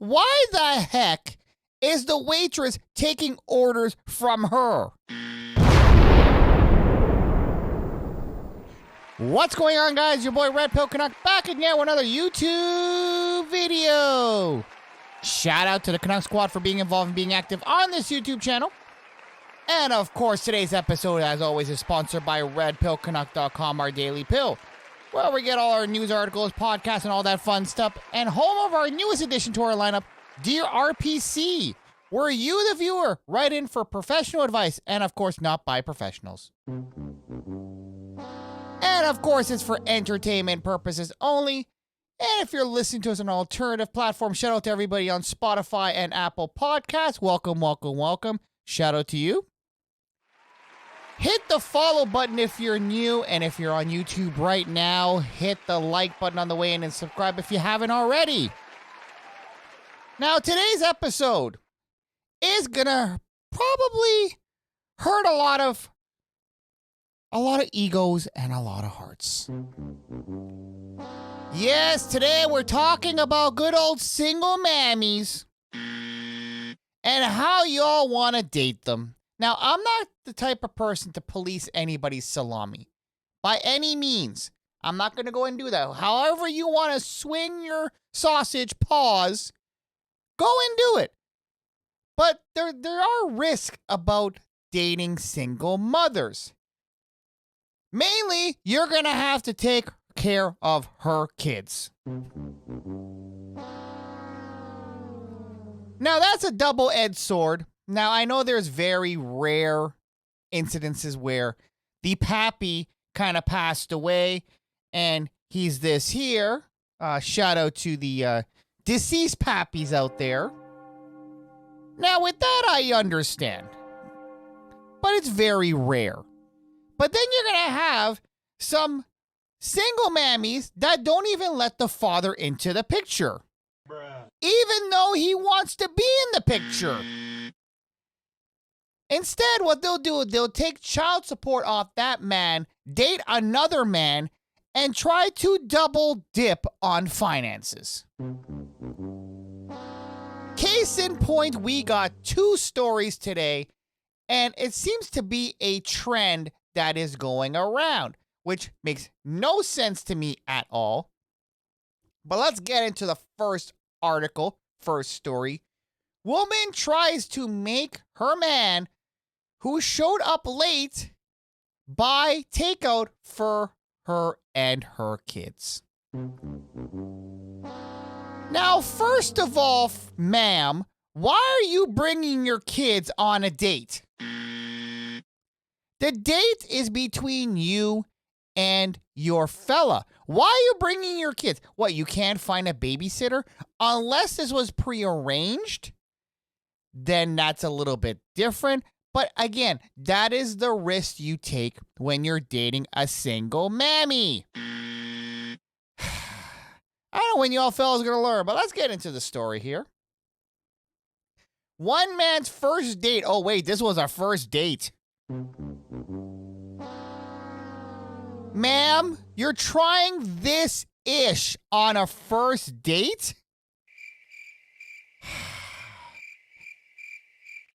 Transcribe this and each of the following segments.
Why the heck is the waitress taking orders from her? What's going on, guys? Your boy RedpillCanuck back again with another YouTube video. Shout out to the Canuck Squad for being involved and being active on this YouTube channel. And of course, today's episode, as always, is sponsored by RedpillCanuck.com, our daily pill, where we get all our news articles, podcasts, and all that fun stuff. And home of our newest addition to our lineup, Dear RPC, where you, the viewer, write in for professional advice, and of course, not by professionals. And of course, it's for entertainment purposes only. And if you're listening to us on an alternative platform, shout out to everybody on Spotify and Apple Podcasts. Welcome, welcome, welcome. Shout out to you. Hit the follow button if you're new, and if you're on YouTube right now, hit the like button on the way in and subscribe if you haven't already. Now, today's episode is gonna probably hurt a lot of egos and a lot of hearts. Yes, today we're talking about good old single mammies and how y'all want to date them. Now, I'm not the type of person to police anybody's salami. By any means. I'm not going to go and do that. However you want to swing your sausage paws, go and do it. But there are risks about dating single mothers. Mainly, you're going to have to take care of her kids. Now, that's a double-edged sword. Now, I know there's very rare incidences where the pappy kind of passed away, and he's this here. Shout out to the deceased pappies out there. Now, with that, I understand. But it's very rare. But then you're going to have some single mammies that don't even let the father into the picture. Bruh. Even though he wants to be in the picture. Instead, what they'll do, they'll take child support off that man, date another man, and try to double dip on finances. Case in point, we got two stories today, and it seems to be a trend that is going around, which makes no sense to me at all. But let's get into the first article, first story. Woman tries to make her man who showed up late buy takeout for her and her kids. Now, first of all, ma'am, why are you bringing your kids on a date? The date is between you and your fella. Why are you bringing your kids? What, you can't find a babysitter? Unless this was prearranged, then that's a little bit different. But again, that is the risk you take when you're dating a single mammy. I don't know when y'all fellas are going to learn, but let's get into the story here. One man's first date. Oh, wait, this was our first date. Ma'am, you're trying this ish on a first date?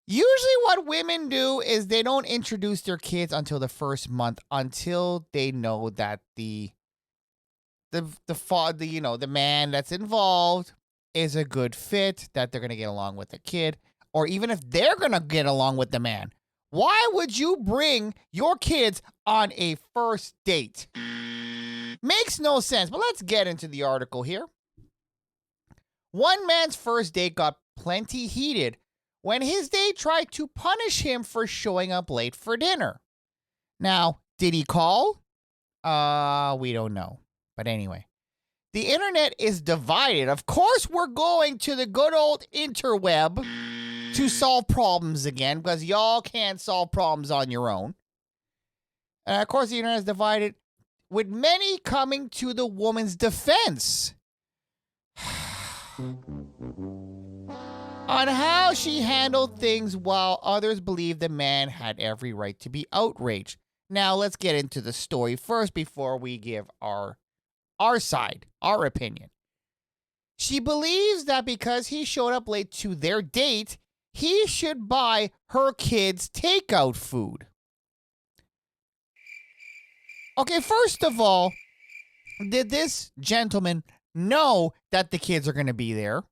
Usually what women do is they don't introduce their kids until the first month, until they know that the man that's involved is a good fit, that they're going to get along with the kid, or even if they're going to get along with the man. Why would you bring your kids on a first date? Makes no sense, but let's get into the article here. One man's first date got plenty heated when his date tried to punish him for showing up late for dinner. Now, did he call? We don't know. But anyway, the internet is divided. Of course, we're going to the good old interweb to solve problems again, because y'all can't solve problems on your own. And of course, the internet is divided, with many coming to the woman's defense on how she handled things, while others believe the man had every right to be outraged. Now, let's get into the story first before we give our side, our opinion. She believes that because he showed up late to their date, he should buy her kids takeout food. Okay, first of all, did this gentleman know that the kids are going to be there?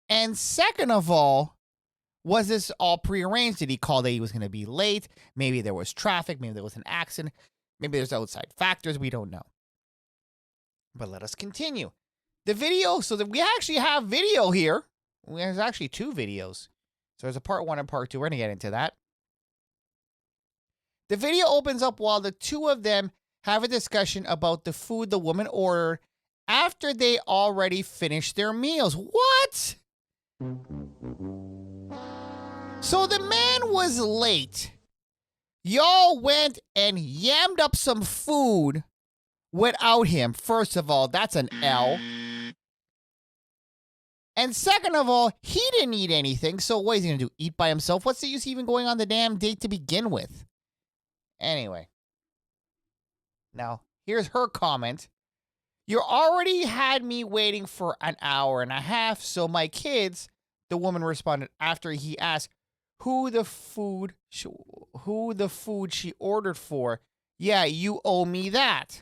And second of all, was this all prearranged? Did he call that he was going to be late? Maybe there was traffic. Maybe there was an accident. Maybe there's outside factors. We don't know. But let us continue. The video, so that we actually have video here. There's actually 2 videos. So there's a part 1 and part 2. We're going to get into that. The video opens up while the 2 of them have a discussion about the food the woman ordered after they already finished their meals. What? So the man was late. Y'all went and yammed up some food without him. First of all, that's an L. And second of all, he didn't eat anything. So what is he going to do? Eat by himself? What's the use even going on the damn date to begin with? Anyway. Now, here's her comment. You already had me waiting for an hour and a half, so my kids, the woman responded after he asked who the food she ordered for. Yeah, you owe me that.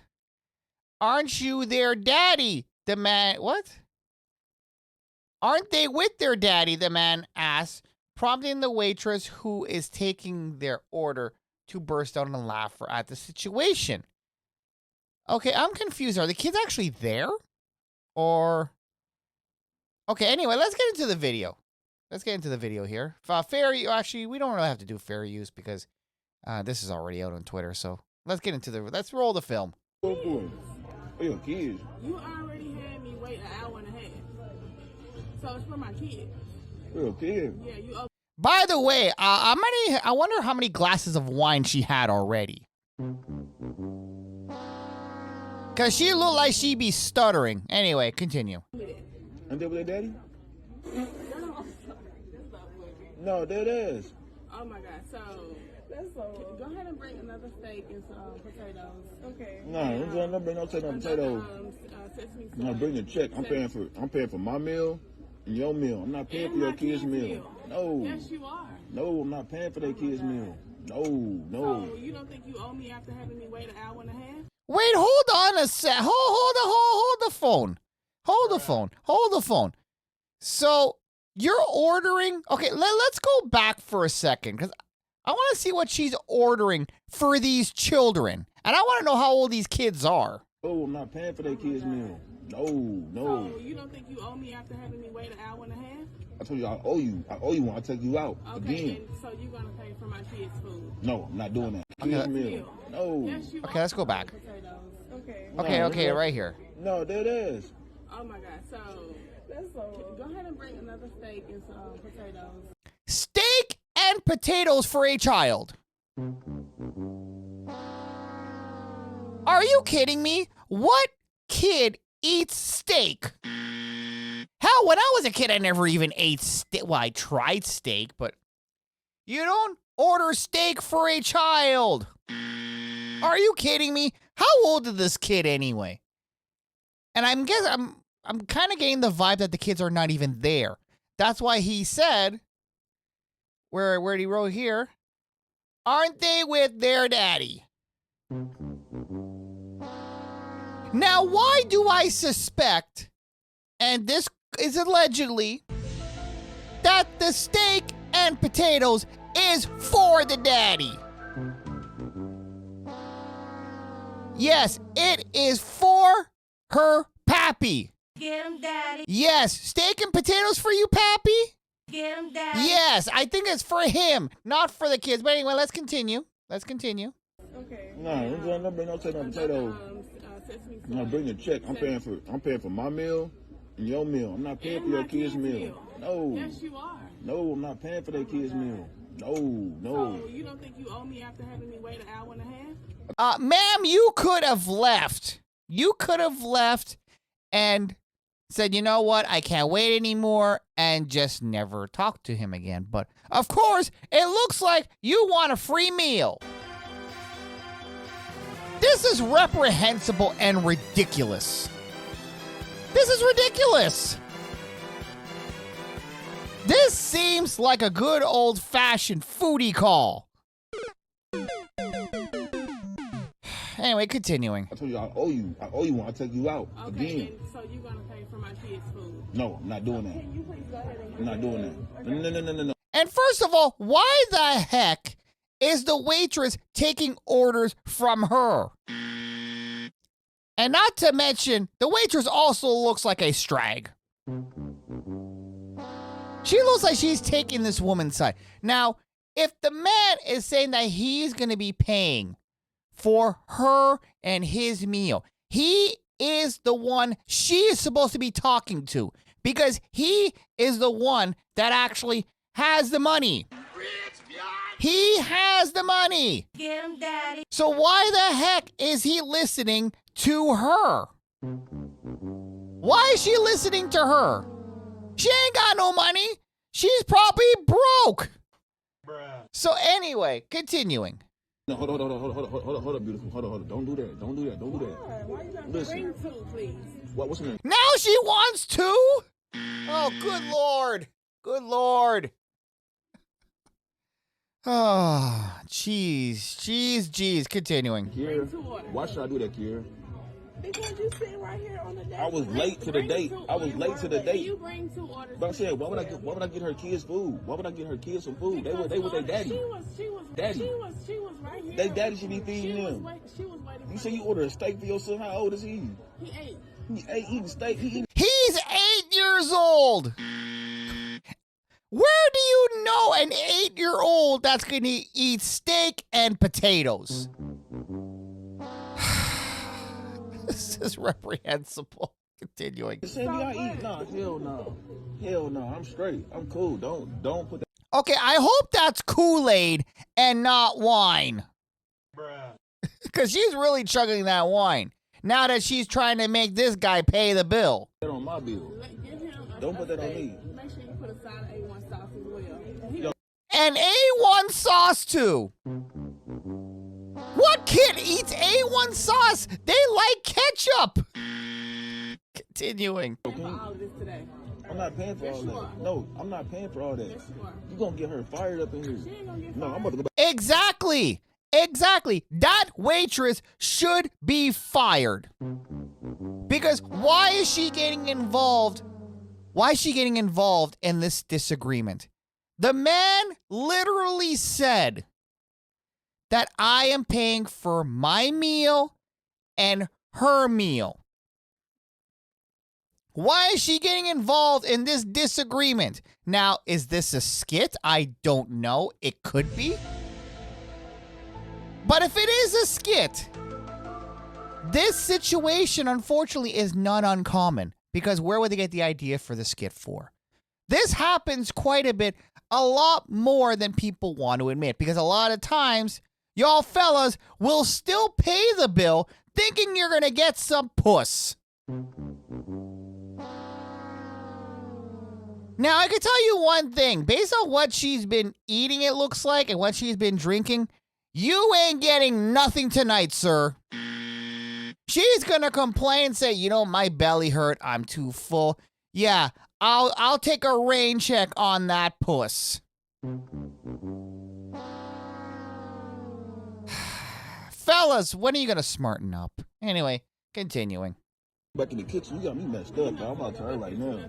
Aren't you their daddy? The man, what? Aren't they with their daddy? The man asked, prompting the waitress who is taking their order to burst out and laugh at the situation. Okay, I'm confused. Are the kids actually there? Or... Okay, anyway, let's get into the video. Let's get into the video here. Actually, we don't really have to do fair use because this is already out on Twitter. So let's get into let's roll the film. Oh, your kids. You already had me wait an hour and a half. So it's for my kids. Your kids. Yeah, you. By the way, I wonder how many glasses of wine she had already. Cause she looked like she be stuttering. Anyway, continue. And they with their daddy? No, that is. Oh my God! So that's so. Go ahead and bring another steak and some potatoes. Okay. No, I'm not bring no potatoes. No, bring the check. I'm paying for my meal and your meal. I'm not paying for your kids' meal. No. Yes, you are. No, I'm not paying for their kids' meal. No. So you don't think you owe me after having me wait an hour and a half? Wait, hold on a sec. Hold the phone. Hold the phone. So you're ordering. Okay, let's go back for a second because I want to see what she's ordering for these children, and I want to know how old these kids are. Oh, I'm not paying for their kids' meal. No. So you don't think you owe me after having me wait an hour and a half? I told you I owe you. I owe you when I take you out again. And so you're gonna pay for my kids' food? No, I'm not doing that. Kids' meal. No. Yes, you Okay, let's go back. Okay. Okay, right here. No, that is. Oh my God! So that's so. Go ahead and bring another steak and some potatoes. Steak and potatoes for a child. Are you kidding me? What kid eats steak? Hell, when I was a kid, I never even ate steak. Well, I tried steak, but you don't order steak for a child. Are you kidding me? How old is this kid anyway? And I'm kind of getting the vibe that the kids are not even there. That's why he said, where did he wrote here? Aren't they with their daddy? Now, why do I suspect, and this is allegedly, that the steak and potatoes is for the daddy? Yes, it is for her pappy. Get him, daddy. Yes, steak and potatoes for you, pappy? Get him, daddy. Yes, I think it's for him, not for the kids. But anyway, let's continue. Okay. No, I'm not bring no potatoes. No, bring the check. I'm paying for my meal and your meal. I'm not paying for your kids' meal. No. Yes, you are. No, I'm not paying for their kids' meal. No. So you don't think you owe me after having me wait an hour and a half? Ma'am, you could have left. You could have left and said, you know what, I can't wait anymore, and just never talked to him again. But, of course, it looks like you want a free meal. This is reprehensible and ridiculous. This is ridiculous. This seems like a good old-fashioned foodie call. Anyway, continuing. I told you I owe you. I owe you when I take you out Okay, again. and so you're gonna pay for my kids' food. No, I'm not doing that. Can you please go ahead and I'm not doing that. No. And first of all, why the heck is the waitress taking orders from her? And not to mention, the waitress also looks like a strag. She looks like she's taking this woman's side. Now, if the man is saying that he's going to be paying for her and his meal, he is the one she is supposed to be talking to because he is the one that actually has the money. He has the money. Get him, daddy. So why the heck is he listening to her? Why is she listening to her? She ain't got no money. She's probably broke. Bruh. So anyway, continuing. No, hold on, beautiful. Hold on. Don't do that. Why why you gotta Listen. bring two, please? What's her name? Now she wants to? Oh, good Lord. Good Lord. Oh, jeez. Continuing. Kiera. Why should I do that, Kiera? Because you sit right here on the date. I was late to the date. You bring two orders. But I'm saying, why would I get her kids food? Why would I get her kids some food? They with their daddy. She was Daddy. She was right here. They daddy should be feeding them. She was waiting. You say you order a steak for your son? How old is he? He ate. He ain't eating steak. He eating. He's 8 years old. Where do you know an 8-year-old that's going to eat steak and potatoes? This is reprehensible. Continuing. Say I eat? Nah, hell no. I'm straight. I'm cool. Don't put that. Okay, I hope that's Kool-Aid and not wine. Bruh. Because she's really chugging that wine. Now that she's trying to make this guy pay the bill. On my bill. Give him Don't put that on me. Make sure you put a side of A1 sauce as well. And A1 sauce too. What kid eats A1 sauce? They like ketchup. Continuing. For all of this today. I'm not paying for all that. No, I'm not paying for all that. Yes, you are. You gonna get her fired up in She here? ain't gonna get No, I'm fired. about to go back. Exactly. That waitress should be fired. Because why is she getting involved? Why is she getting involved in this disagreement? The man literally said that I am paying for my meal and her meal. Why is she getting involved in this disagreement? Now, is this a skit? I don't know. It could be. But if it is a skit, this situation, unfortunately, is not uncommon. Because where would they get the idea for the skit for? This happens quite a bit, a lot more than people want to admit. Because a lot of times, y'all fellas will still pay the bill thinking you're going to get some puss. Now, I can tell you one thing. Based on what she's been eating, it looks like, and what she's been drinking, you ain't getting nothing tonight, sir. She's gonna complain and say, you know, my belly hurt. I'm too full. Yeah, I'll take a rain check on that puss. Fellas, when are you gonna smarten up? Anyway, continuing. Back in the kitchen, you got me messed up. Bro. I'm about to tell her right now.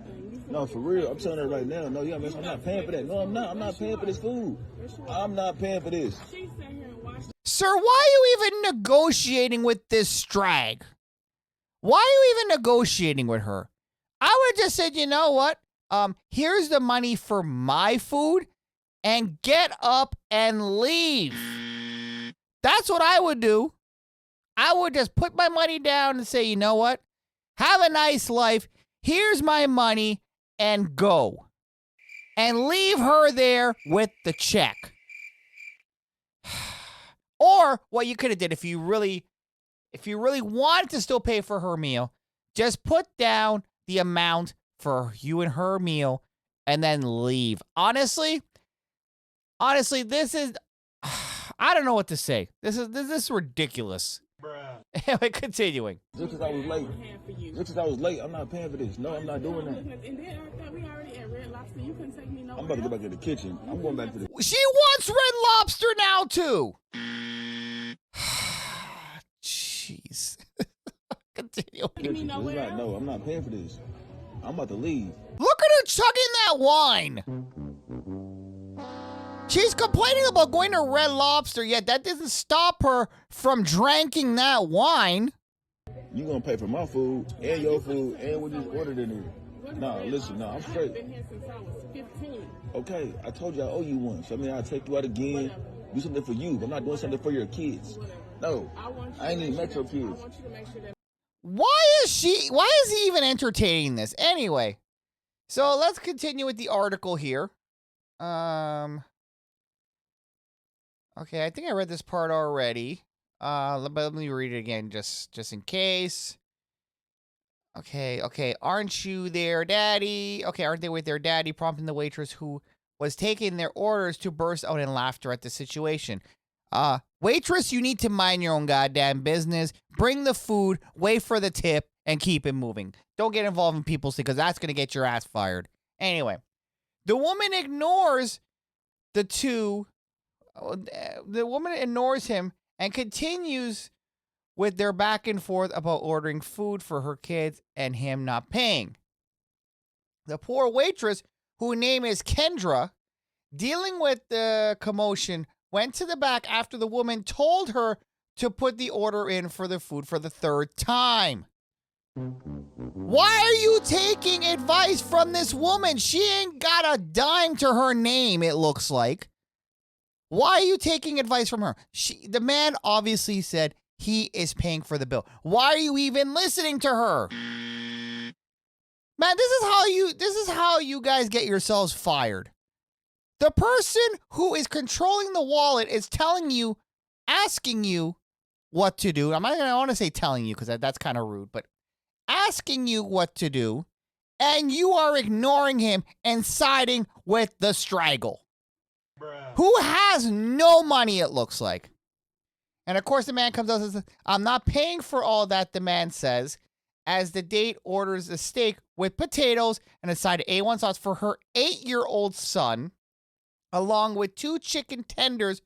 No, for real, I'm telling her right now. No, I'm not paying for that. No, I'm not. I'm not paying for this food. I'm not paying for this. She sat here and watched. Sir, why are you even negotiating with this strag? Why are you even negotiating with her? I would have just said, you know what? Here's the money for my food, and get up and leave. That's what I would do. I would just put my money down and say, you know what? Have a nice life. Here's my money, and go. And leave her there with the check. Or what you could have did if you really wanted to still pay for her meal, just put down the amount for you and her meal and then leave. Honestly, this is I don't know what to say. This is ridiculous. Bruh. Anyway, continuing. Just because I was late. Paying for you. Just because I was late, I'm not paying for this. No, I'm not doing that. And then I thought we already at Red Lobster. You couldn't take me nowhere. I'm about to go back to the kitchen. I'm going back to the... She wants Red Lobster now, too. Jeez. Continuing. kitchen. It's not, no, I'm not paying for this. I'm about to leave. Look at her chugging that wine. She's complaining about going to Red Lobster, yet that doesn't stop her from drinking that wine. You gonna pay for my food and your food and what you ordered in here. Nah, listen, nah, I'm straight. I've been here since I was 15. Okay, I told you I owe you one. So I mean, I'll take you out again, do something for you, but I'm not doing something for your kids. No, I ain't even met your kids. I want you to make sure that Why is he even entertaining this? Anyway, so let's continue with the article here. Okay, I think I read this part already. But let me read it again just in case. Okay. Aren't you their daddy? Okay, aren't they with their daddy? Prompting the waitress who was taking their orders to burst out in laughter at the situation. Waitress, you need to mind your own goddamn business. Bring the food, wait for the tip, and keep it moving. Don't get involved in people's things, because that's going to get your ass fired. Anyway, the woman ignores the two. The woman ignores him and continues with their back and forth about ordering food for her kids and him not paying. The poor waitress, whose name is Kendra, dealing with the commotion, went to the back after the woman told her to put the order in for the food for the third time. Why are you taking advice from this woman? She ain't got a dime to her name, it looks like. Why are you taking advice from her? The man obviously said he is paying for the bill. Why are you even listening to her? Man, this is how you guys get yourselves fired. The person who is controlling the wallet is telling you, asking you what to do. I want to say telling you because that's kind of rude, but asking you what to do, and you are ignoring him and siding with the straggle. Bruh. Who has no money, it looks like. And of course, the man comes out and says, I'm not paying for all that, the man says, as the date orders a steak with potatoes and a side of A1 sauce for her 8-year-old son, along with 2 chicken tenders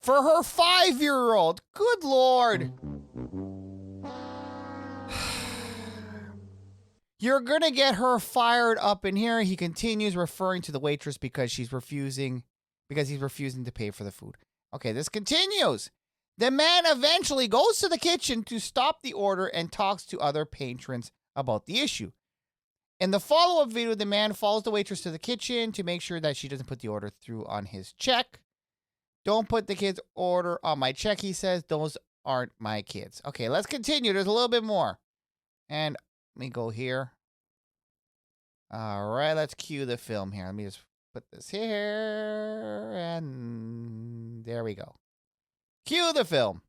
for her 5-year-old. Good Lord. You're going to get her fired up in here. He continues referring to the waitress because he's refusing to pay for the food. Okay, this continues. The man eventually goes to the kitchen to stop the order and talks to other patrons about the issue. In the follow-up video, the man follows the waitress to the kitchen to make sure that she doesn't put the order through on his check. Don't put the kid's order on my check, he says. Those aren't my kids. Okay, let's continue. There's a little bit more. And let me go here. All right, let's cue the film here. Let me just put this here. And there we go. Cue the film.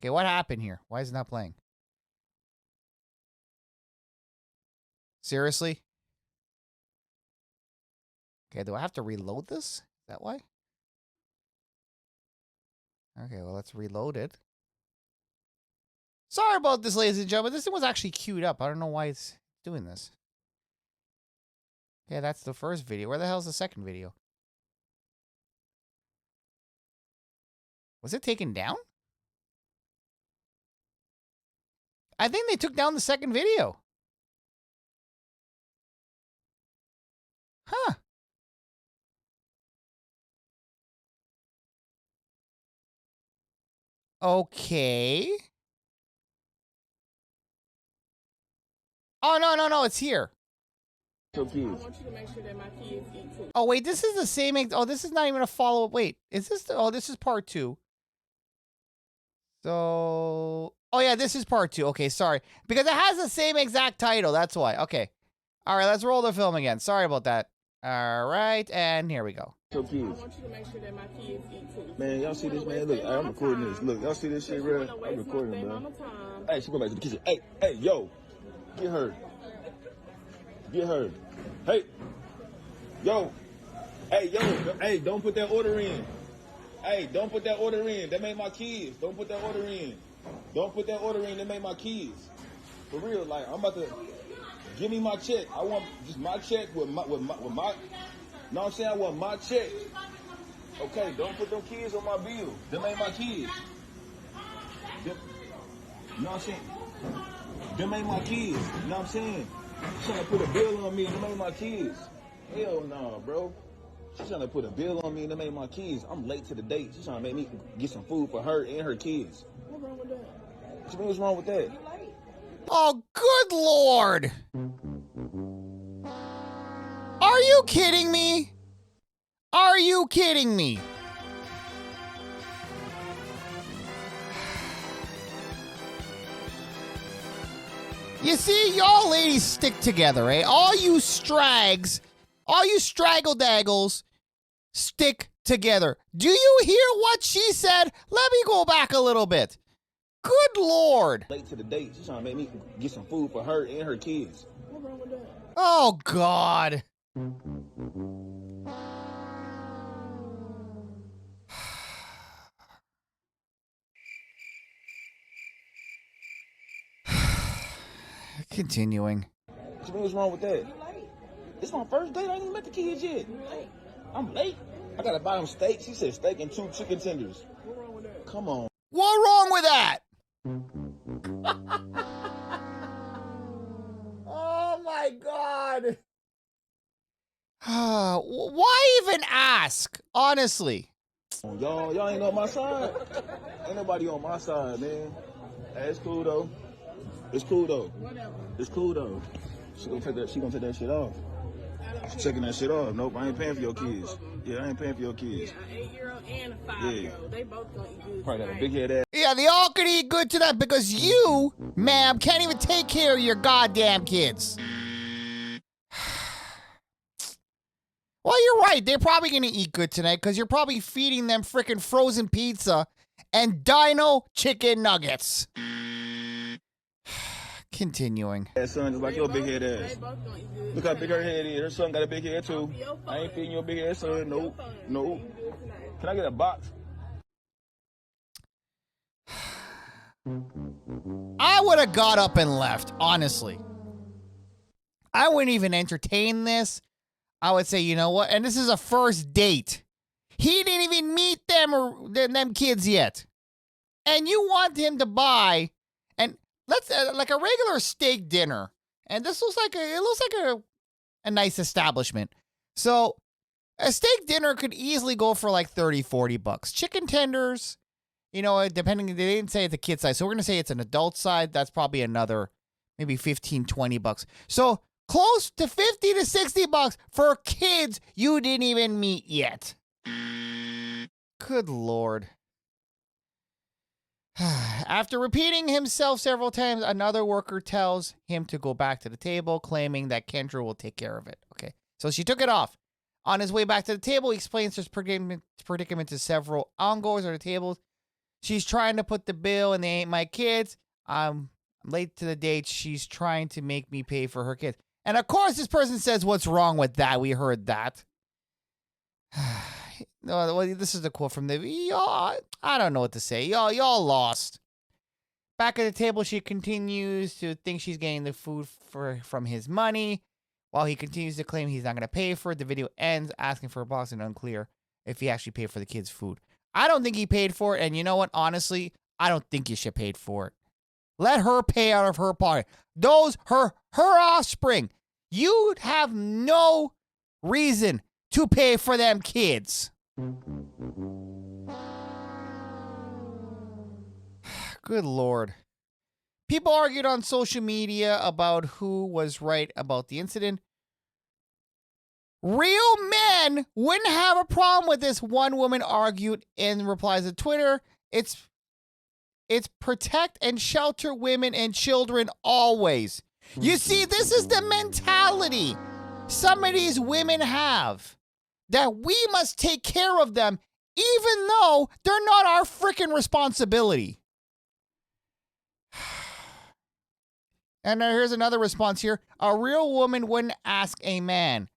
Okay, what happened here? Why is it not playing? Seriously? Okay, do I have to reload this? Is that why? Okay, well, let's reload it. Sorry about this, ladies and gentlemen. This thing was actually queued up. I don't know why it's doing this. Okay, that's the first video. Where the hell is the second video? Was it taken down? I think they took down the second video. Huh. Okay. Oh, no, it's here. Your kids. I want you to make sure that my kids eat too. Oh, wait, this is the same. Oh, this is not even a follow-up. Wait, is this? This is part 2. So, oh yeah, this is part 2. Okay, sorry. Because it has the same exact title. That's why. Okay. All right, let's roll the film again. Sorry about that. All right, and here we go. Your kids. I want you to make sure that my kids eat too. Man, y'all see this, man? Look, I'm recording this. Look, y'all see this shit, bro? I'm recording, bro. Hey, she go back to the kitchen. Hey, yo. Get her. Get her. Hey. Yo. Hey, don't put that order in. Hey, don't put that order in. That made my kids. Don't put that order in. Don't put that order in. That made my kids. For real, like I'm about to give me my check. I want just my check with my. Know what I'm saying? I want my check. Okay, don't put them kids on my bill. Them ain't my kids. Them, you know what I'm saying? Them ain't my kids. You know what I'm saying? She's trying to put a bill on me. Them ain't my kids. Hell no, bro. She's trying to put a bill on me and them ain't my kids. I'm late to the date. She's trying to make me get some food for her and her kids. What's wrong with that? What you mean what's wrong with that? Oh, good Lord. Are you kidding me? Are you kidding me? You see, y'all ladies stick together, eh? All you strags, all you straggle-daggles, stick together. Do you hear what she said? Let me go back a little bit. Good Lord. Late to the date. She's trying to make me get some food for her and her kids. What's wrong with that? Oh, God. Continuing. What you mean what's wrong with that? It's my first date. I ain't even met the kids yet. I'm late. I gotta buy them steak. She said steak and 2 chicken tenders. What's wrong with that? Come on. What's wrong with that? Oh my God. Why even ask? Honestly. Y'all ain't on my side. Ain't nobody on my side, man. Hey, it's cool though. It's cool though. It's cool though. She gonna take that shit off. She taking that shit off. Nope, I ain't paying for your kids. Yeah, I ain't paying for your kids. Yeah, an 8-year-old and a 5-year-old. They both gonna eat good. Probably got a big head ass. Yeah, they all could eat good tonight because you, ma'am, can't even take care of your goddamn kids. Well, you're right. They're probably going to eat good tonight because you're probably feeding them freaking frozen pizza and dino chicken nuggets. Continuing. That son just like your big head ass. They both gonna eat good. Look how big her head is. Her son got a big head too. I ain't feeding your big head son. Nope. Nope. Can I get a box? I would have got up and left, honestly. I wouldn't even entertain this. I would say, you know what? And this is a first date. He didn't even meet them kids yet. And you want him to buy, and let's like a regular steak dinner. And this looks like a nice establishment. So a steak dinner could easily go for like $30-$40. Chicken tenders, you know, depending, they didn't say it's a kid size. So we're going to say it's an adult side. That's probably another maybe $15-$20. So close to $50 to $60 for kids you didn't even meet yet. Good Lord. After repeating himself several times, another worker tells him to go back to the table, claiming that Kendra will take care of it. Okay, so she took it off. On his way back to the table, he explains his predicament to several ongoers at the tables. She's trying to put the bill, and they ain't my kids. I'm late to the date. She's trying to make me pay for her kids. And of course, this person says, what's wrong with that? We heard that. No, well, this is the quote from the y'all. I don't know what to say. Y'all lost. Back at the table, she continues to think she's getting the food from his money, while he continues to claim he's not going to pay for it. The video ends asking for a box and unclear if he actually paid for the kids' food. I don't think he paid for it, and you know what? Honestly, I don't think you should pay for it. Let her pay out of her pocket. Those her offspring. You have no reason to pay for them kids. Good Lord. People argued on social media about who was right about the incident. Real men wouldn't have a problem with this, one woman argued in replies to Twitter. It's protect and shelter women and children always. You see, this is the mentality some of these women have, that we must take care of them even though they're not our freaking responsibility. And here's another response here. A real woman wouldn't ask a man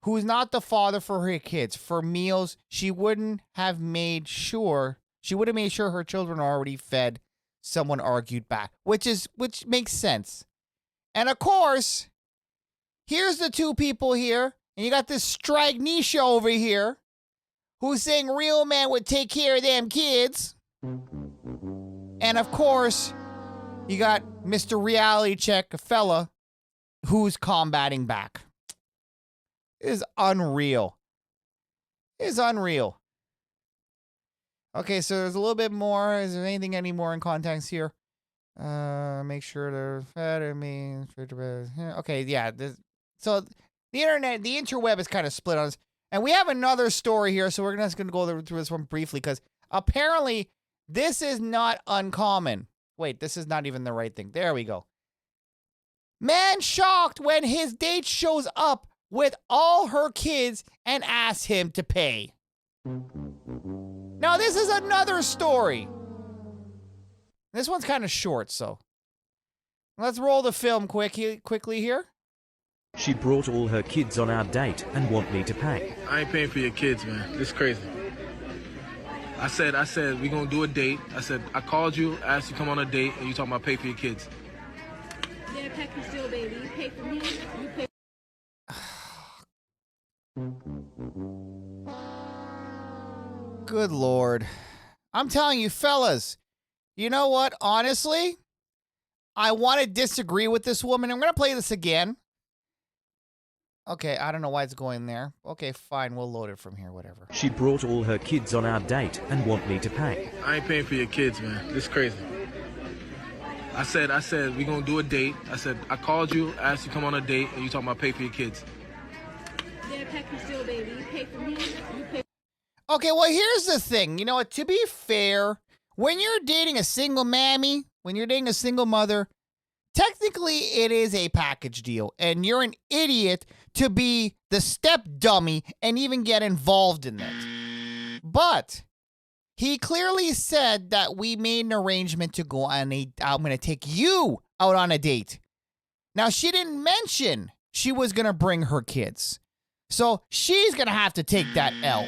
who's not the father for her kids, for meals she would have made sure her children are already fed, someone argued back, which makes sense. And of course, here's the two people here, and you got this Stragnisha over here, who's saying real man would take care of them kids. And of course, you got Mr. Reality Check, a fella, who's combating back. It is unreal. It is unreal. Okay, so there's a little bit more. Is there any more in context here? Make sure they're fed. Okay, yeah. So the interweb is kind of split on this. And we have another story here, so we're just going to go through this one briefly, because apparently this is not uncommon. Wait, this is not even the right thing. There we go. Man shocked when his date shows up with all her kids and asks him to pay. Now, this is another story. This one's kind of short, so let's roll the film quickly here. She brought all her kids on our date and want me to pay. I ain't paying for your kids, man. This is crazy. I said, we gonna do a date. I said, I called you, asked you to come on a date, and you talking about pay for your kids. Yeah, package deal, baby. You pay for me, you pay. Good Lord. I'm telling you, fellas, you know what? Honestly, I want to disagree with this woman. I'm going to play this again. Okay, I don't know why it's going there. Okay, fine. We'll load it from here, whatever. She brought all her kids on our date and want me to pay. I ain't paying for your kids, man. This is crazy. I said, we gonna do a date. I said, I called you, asked you to come on a date, and you talking about pay for your kids. Yeah, package deal, baby. You pay for me, you pay. Okay, well, here's the thing. You know what? To be fair, when you're dating a single mammy, when you're dating a single mother, technically it is a package deal, and you're an idiot to be the step dummy and even get involved in that. But he clearly said that we made an arrangement to go on I'm going to take you out on a date. Now, she didn't mention she was going to bring her kids. So she's going to have to take that L.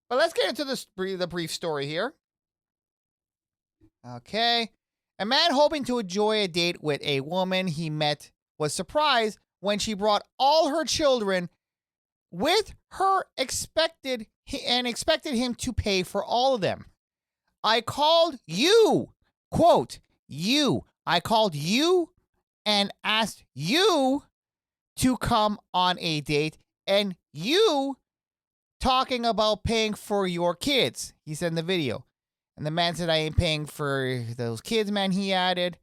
But let's get into the brief story here. Okay. A man hoping to enjoy a date with a woman he met was surprised when she brought all her children with her expected him to pay for all of them. I called you, quote, you. I called you and asked you to come on a date, and you talking about paying for your kids, he said in the video. And the man said, I ain't paying for those kids, man, he added.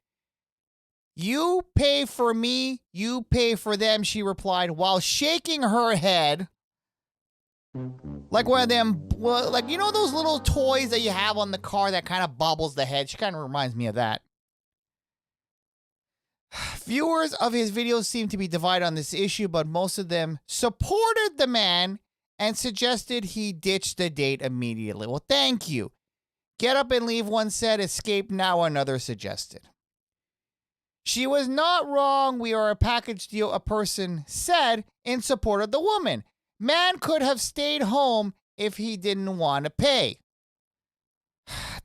You pay for me, you pay for them, she replied, while shaking her head. Like one of them, well, like, you know those little toys that you have on the car that kind of bobbles the head? She kind of reminds me of that. Viewers of his videos seem to be divided on this issue, but most of them supported the man and suggested he ditch the date immediately. Well, thank you. Get up and leave, one said. Escape now, another suggested. She was not wrong. We are a package deal, a person said in support of the woman. Man could have stayed home if he didn't want to pay.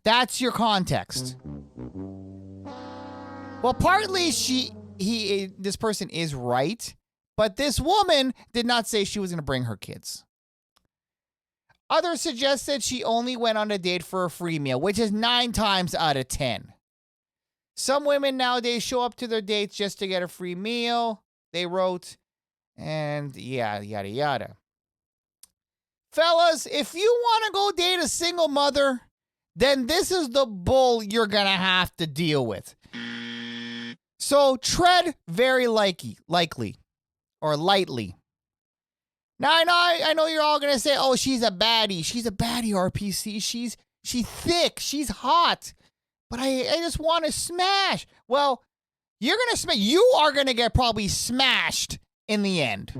That's your context. Well, partly this person is right, but this woman did not say she was going to bring her kids. Others suggested she only went on a date for a free meal, which is 9 times out of 10. Some women nowadays show up to their dates just to get a free meal, they wrote, and yada, yada, yada. Fellas, if you want to go date a single mother, then this is the bull you're going to have to deal with. So tread very lightly. Now, I know you're all going to say, oh, she's a baddie. She's a baddie, RPC. She's thick. She's hot. But I just want to smash. Well, you're going to smash. You are going to get probably smashed in the end.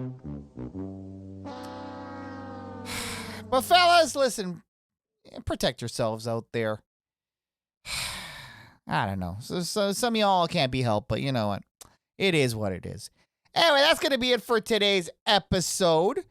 But fellas, listen, protect yourselves out there. I don't know. So some of y'all can't be helped, but you know what? It is what it is. Anyway, that's going to be it for today's episode.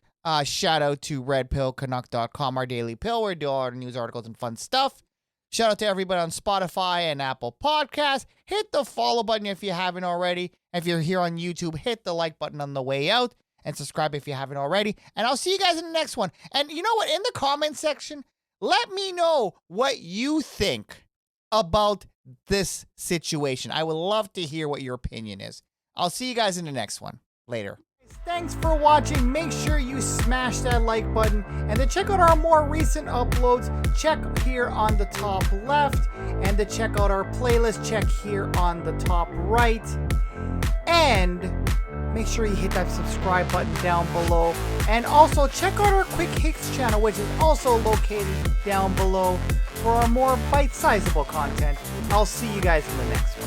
Shout out to RedpillCanuck.com, our daily pill, where we do all our news articles and fun stuff. Shout out to everybody on Spotify and Apple Podcasts. Hit the follow button if you haven't already. If you're here on YouTube, hit the like button on the way out and subscribe if you haven't already. And I'll see you guys in the next one. And you know what? In the comment section, let me know what you think about this situation. I would love to hear what your opinion is. I'll see you guys in the next one. Later. Thanks for watching. Make sure you smash that like button. And to check out our more recent uploads, check here on the top left. And to check out our playlist, check here on the top right. And make sure you hit that subscribe button down below. And also check out our Quick Hits channel, which is also located down below for our more bite-sizable content. I'll see you guys in the next one.